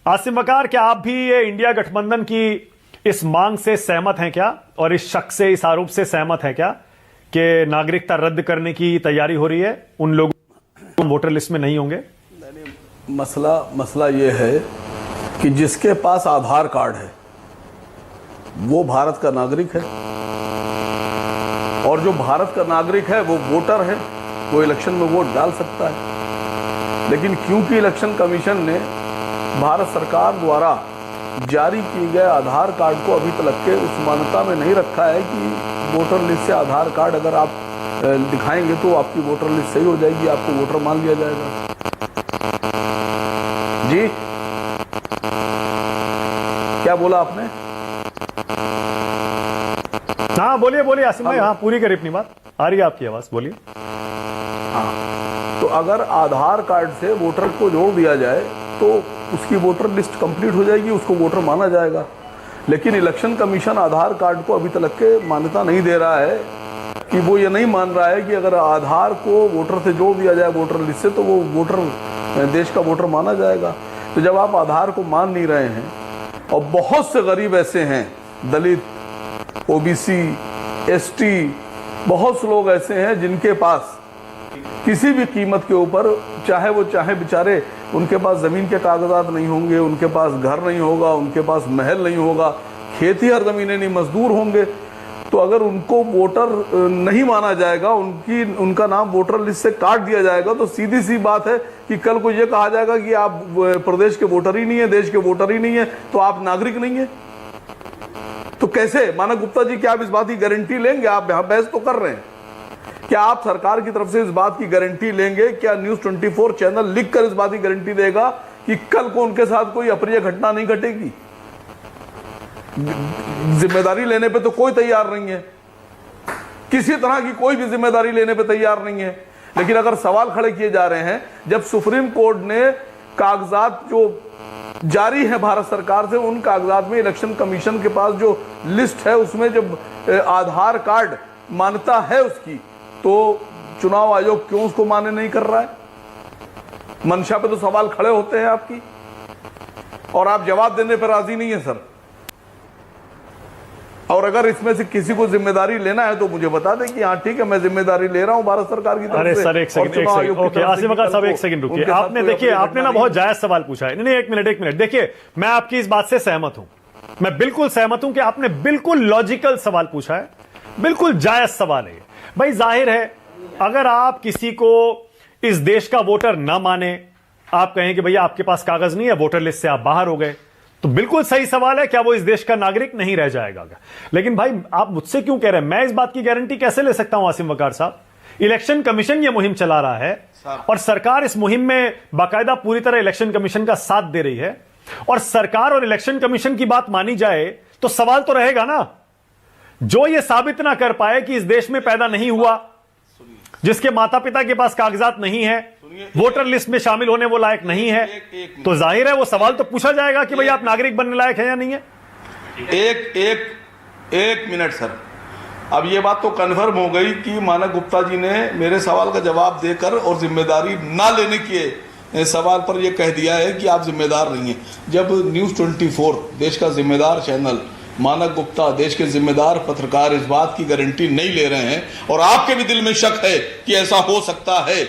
आसिम वकार, क्या आप भी ये इंडिया गठबंधन की इस मांग से सहमत हैं क्या, और इस शक से, इस आरोप से सहमत हैं क्या कि नागरिकता रद्द करने की तैयारी हो रही है उन लोगों वोटर लिस्ट में नहीं होंगे? मसला ये है कि जिसके पास आधार कार्ड है वो भारत का नागरिक है, और जो भारत का नागरिक है वो वोटर है, वो इलेक्शन में वोट डाल सकता है। लेकिन क्योंकि इलेक्शन कमीशन ने भारत सरकार द्वारा जारी किए गए आधार कार्ड को अभी तक के उस मान्यता में नहीं रखा है कि वोटर लिस्ट से आधार कार्ड अगर आप दिखाएंगे तो आपकी वोटर लिस्ट सही हो जाएगी, आपको वोटर मान लिया जाएगा। जी क्या बोला आपने? हाँ बोलिए बोलिए आसिम भाई, हाँ पूरी करिए अपनी बात, आ रही है आपकी आवाज, बोलिए। हाँ, तो अगर आधार कार्ड से वोटर को जोड़ दिया जाए तो उसकी वोटर लिस्ट कंप्लीट हो जाएगी, उसको वोटर माना जाएगा। लेकिन इलेक्शन कमीशन आधार कार्ड को अभी तक के मान्यता नहीं दे रहा है कि वो ये नहीं मान रहा है कि अगर आधार को वोटर से जोड़ दिया जाए वोटर लिस्ट से तो वो वोटर देश का वोटर माना जाएगा। तो जब आप आधार को मान नहीं रहे हैं, और बहुत से गरीब ऐसे हैं, दलित, ओबीसी, एसटी, बहुत से लोग ऐसे हैं जिनके पास किसी भी कीमत के ऊपर, चाहे बेचारे उनके पास जमीन के कागजात नहीं होंगे, उनके पास घर नहीं होगा, उनके पास महल नहीं होगा, खेती हर जमीनें नहीं, मजदूर होंगे, तो अगर उनको वोटर नहीं माना जाएगा, उनका नाम वोटर लिस्ट से काट दिया जाएगा, तो सीधी सी बात है कि कल को ये कहा जाएगा कि आप प्रदेश के वोटर ही नहीं है, देश के वोटर ही नहीं है, तो आप नागरिक नहीं है। तो कैसे मानक गुप्ता जी, क्या आप इस बात की गारंटी लेंगे? आप यहां बहस तो कर रहे हैं, क्या आप सरकार की तरफ से इस बात की गारंटी लेंगे? क्या न्यूज़ 24 चैनल लिखकर इस बात की गारंटी देगा कि कल को उनके साथ कोई अप्रिय घटना नहीं घटेगी? जिम्मेदारी लेने पे तो कोई तैयार नहीं है, किसी तरह की कोई भी जिम्मेदारी लेने पे तैयार नहीं है। लेकिन अगर सवाल खड़े किए जा रहे हैं, जब सुप्रीम कोर्ट ने कागजात जो जारी है भारत सरकार से, उन कागजात में इलेक्शन कमीशन के पास जो लिस्ट है उसमें जब आधार कार्ड मान्यता है उसकी, तो चुनाव आयोग क्यों उसको मान्य नहीं कर रहा है? मंशा पे तो सवाल खड़े होते हैं आपकी, और आप जवाब देने पर राजी नहीं है सर। और अगर इसमें से किसी को जिम्मेदारी लेना है तो मुझे बता दें कि हाँ ठीक है, मैं जिम्मेदारी ले रहा हूं भारत सरकार की तरफ से। अरे सर एक सेकंड, ओके आसिम वकार साहब एक सेकंड रुकिए। आपने देखिए, आपने ना बहुत जायज सवाल पूछा है। नहीं एक मिनट, देखिए मैं आपकी इस बात से सहमत हूं, मैं बिल्कुल सहमत हूं कि आपने बिल्कुल लॉजिकल सवाल पूछा है, बिल्कुल जायज सवाल है भाई। जाहिर है अगर आप किसी को इस देश का वोटर ना माने, आप कहें कि भैया आपके पास कागज नहीं है, वोटर लिस्ट से आप बाहर हो गए, तो बिल्कुल सही सवाल है, क्या वो इस देश का नागरिक नहीं रह जाएगा? लेकिन भाई आप मुझसे क्यों कह रहे हैं? मैं इस बात की गारंटी कैसे ले सकता हूं आसिम वकार साहब? इलेक्शन कमीशन ये मुहिम चला रहा है और सरकार इस मुहिम में बाकायदा पूरी तरह इलेक्शन कमीशन का साथ दे रही है, और सरकार और इलेक्शन कमीशन की बात मानी जाए तो सवाल तो रहेगा ना। जो ये साबित ना कर पाए कि इस देश में पैदा नहीं हुआ, जिसके माता पिता के पास कागजात नहीं है, वोटर लिस्ट में शामिल होने वो लायक नहीं है, तो जाहिर है वो सवाल तो पूछा जाएगा कि भाई आप नागरिक बनने लायक है या नहीं है। एक मिनट सर, अब ये बात तो कन्फर्म हो गई कि मानक गुप्ता जी ने मेरे सवाल का जवाब देकर और जिम्मेदारी ना लेने के सवाल पर यह कह दिया है कि आप जिम्मेदार नहीं हैं। जब न्यूज़ 24 देश का जिम्मेदार चैनल, मानक गुप्ता देश के जिम्मेदार पत्रकार इस बात की गारंटी नहीं ले रहे हैं, और आपके भी दिल में शक है कि ऐसा हो सकता है,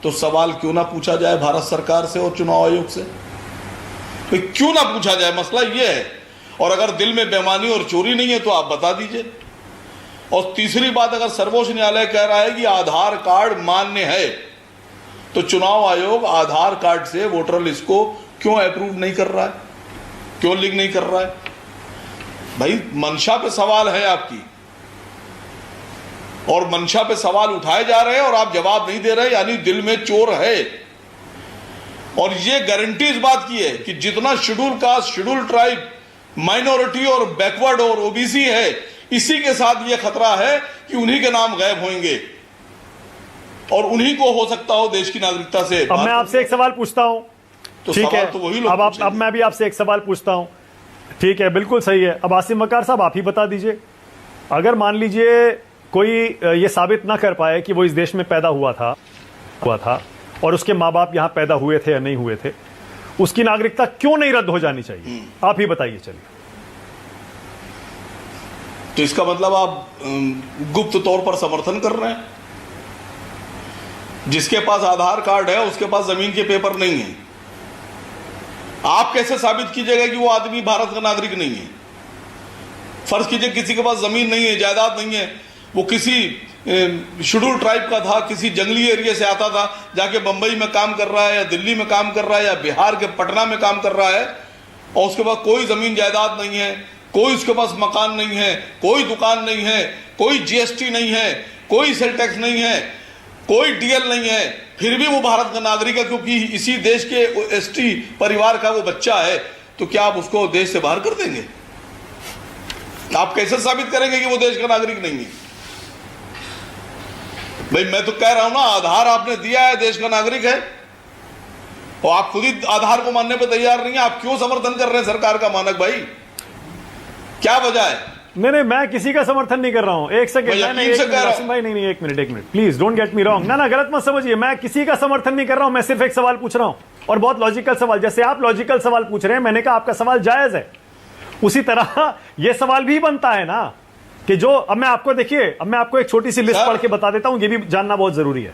तो सवाल क्यों ना पूछा जाए भारत सरकार से और चुनाव आयोग से? तो क्यों ना पूछा जाए, मसला यह है। और अगर दिल में बेईमानी और चोरी नहीं है तो आप बता दीजिए। और तीसरी बात, अगर सर्वोच्च न्यायालय कह रहा है कि आधार कार्ड मान्य है, तो चुनाव आयोग आधार कार्ड से वोटर लिस्ट को क्यों अप्रूव नहीं कर रहा है, क्यों लिंक नहीं कर रहा है? भाई मंशा पे सवाल है आपकी, और मंशा पे सवाल उठाए जा रहे हैं और आप जवाब नहीं दे रहे, यानी दिल में चोर है। और ये गारंटी इस बात की है कि जितना schedule caste, schedule tribe, minority और बैकवर्ड और ओबीसी है, इसी के साथ ये खतरा है कि उन्हीं के नाम गायब होंगे और उन्हीं को हो सकता हो देश की नागरिकता से। अब मैं आपसे एक सवाल पूछता हूं, तो ठीक है, तो वही लोग अब मैं भी आपसे एक सवाल पूछता हूं, ठीक है, बिल्कुल सही है। अब आसिम वकार साहब आप ही बता दीजिए, अगर मान लीजिए कोई ये साबित ना कर पाए कि वो इस देश में पैदा हुआ था और उसके माँ बाप यहां पैदा हुए थे या नहीं हुए थे, उसकी नागरिकता क्यों नहीं रद्द हो जानी चाहिए? आप ही बताइए। चलिए, तो इसका मतलब आप गुप्त तौर पर समर्थन कर रहे हैं। जिसके पास आधार कार्ड है उसके पास जमीन के पेपर नहीं है। आप कैसे साबित कीजिएगा कि वो आदमी भारत का नागरिक नहीं है? फर्ज कीजिए किसी के पास जमीन नहीं है, जायदाद नहीं है, वो किसी शेड्यूल ट्राइब का था, किसी जंगली एरिया से आता था, जाके बंबई में काम कर रहा है या दिल्ली में काम कर रहा है या बिहार के पटना में काम कर रहा है, और उसके पास कोई जमीन जायदाद नहीं है, कोई उसके पास मकान नहीं है, कोई दुकान नहीं है, कोई जीएसटी नहीं है, कोई सेल टैक्स नहीं है, कोई डीएल नहीं है, फिर भी वो भारत का नागरिक है क्योंकि इसी देश के एसटी परिवार का वो बच्चा है, तो क्या आप उसको देश से बाहर कर देंगे? आप कैसे साबित करेंगे कि वो देश का नागरिक नहीं है? भाई मैं तो कह रहा हूं ना, आधार आपने दिया है, देश का नागरिक है, और आप खुद ही आधार को मानने पर तैयार नहीं है। आप क्यों समर्थन कर रहे हैं सरकार का मानक भाई? क्या वजह है? नहीं, मैं किसी का समर्थन नहीं कर रहा हूं। एक सेकंड, भाई नहीं, एक minute, please don't get me wrong. ना गलत मत समझिए, मैं किसी का समर्थन नहीं कर रहा हूं। मैं सिर्फ एक सवाल पूछ रहा हूं, और बहुत लॉजिकल सवाल। जैसे आप लॉजिकल सवाल पूछ रहे हैं, मैंने कहा आपका सवाल जायज है, उसी तरह यह सवाल भी बनता है ना कि जो अब मैं आपको देखिए, अब मैं आपको एक छोटी सी लिस्ट पढ़ के बता देता हूं, यह भी जानना बहुत जरूरी है।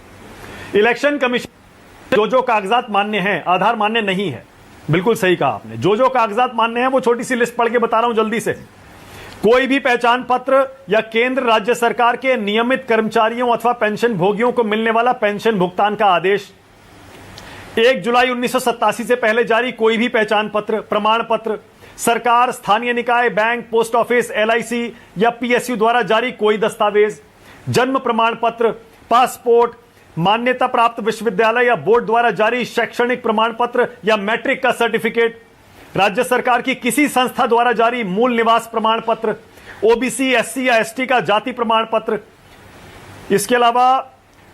इलेक्शन कमीशन जो कागजात मान्य हैं, आधार मान्य नहीं है। बिल्कुल सही कहा आपने, जो कागजात मान्य हैं वो छोटी सी लिस्ट पढ़ के बता रहा हूं जल्दी से। कोई भी पहचान पत्र या केंद्र राज्य सरकार के नियमित कर्मचारियों अथवा पेंशन भोगियों को मिलने वाला पेंशन भुगतान का आदेश, 1 जुलाई 1987 से पहले जारी कोई भी पहचान पत्र, प्रमाण पत्र, सरकार, स्थानीय निकाय, बैंक, पोस्ट ऑफिस, एलआईसी या पीएसयू द्वारा जारी कोई दस्तावेज, जन्म प्रमाण पत्र, पासपोर्ट, मान्यता प्राप्त विश्वविद्यालय या बोर्ड द्वारा जारी शैक्षणिक प्रमाण पत्र या मैट्रिक का सर्टिफिकेट, राज्य सरकार की किसी संस्था द्वारा जारी मूल निवास प्रमाण पत्र, ओबीसी, एससी या एसटी का जाति प्रमाण पत्र, इसके अलावा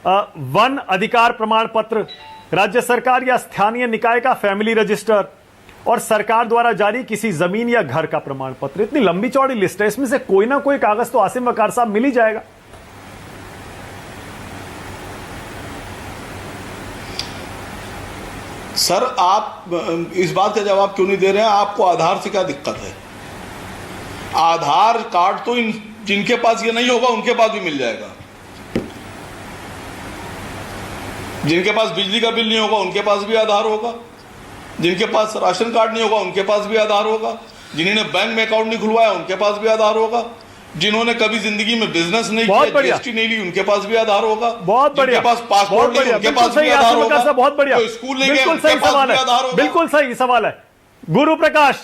वन अधिकार प्रमाण पत्र, राज्य सरकार या स्थानीय निकाय का फैमिली रजिस्टर, और सरकार द्वारा जारी किसी जमीन या घर का प्रमाण पत्र। इतनी लंबी चौड़ी लिस्ट है, इसमें से कोई ना कोई कागज तो आसिम वकार साहब मिल ही जाएगा। सर आप इस बात का जवाब क्यों नहीं दे रहे हैं? आपको आधार से क्या दिक्कत है? आधार कार्ड तो जिनके पास ये नहीं होगा उनके पास भी मिल जाएगा। जिनके पास बिजली का बिल नहीं होगा उनके पास भी आधार होगा, जिनके पास राशन कार्ड नहीं होगा उनके पास भी आधार होगा, जिन्होंने बैंक में अकाउंट नहीं खुलवाया उनके पास भी आधार होगा, जिन्होंने कभी जिंदगी में बिजनेस नहीं किया, जीएसटी नहीं ली, उनके पास भी आधार होगा, बहुत बढ़िया, जिनके पास पासपोर्ट नहीं उनके पास भी आधार होगा, बहुत बढ़िया, तो स्कूल नहीं गए बिल्कुल सही सवाल है, बिल्कुल सही सवाल है। गुरु प्रकाश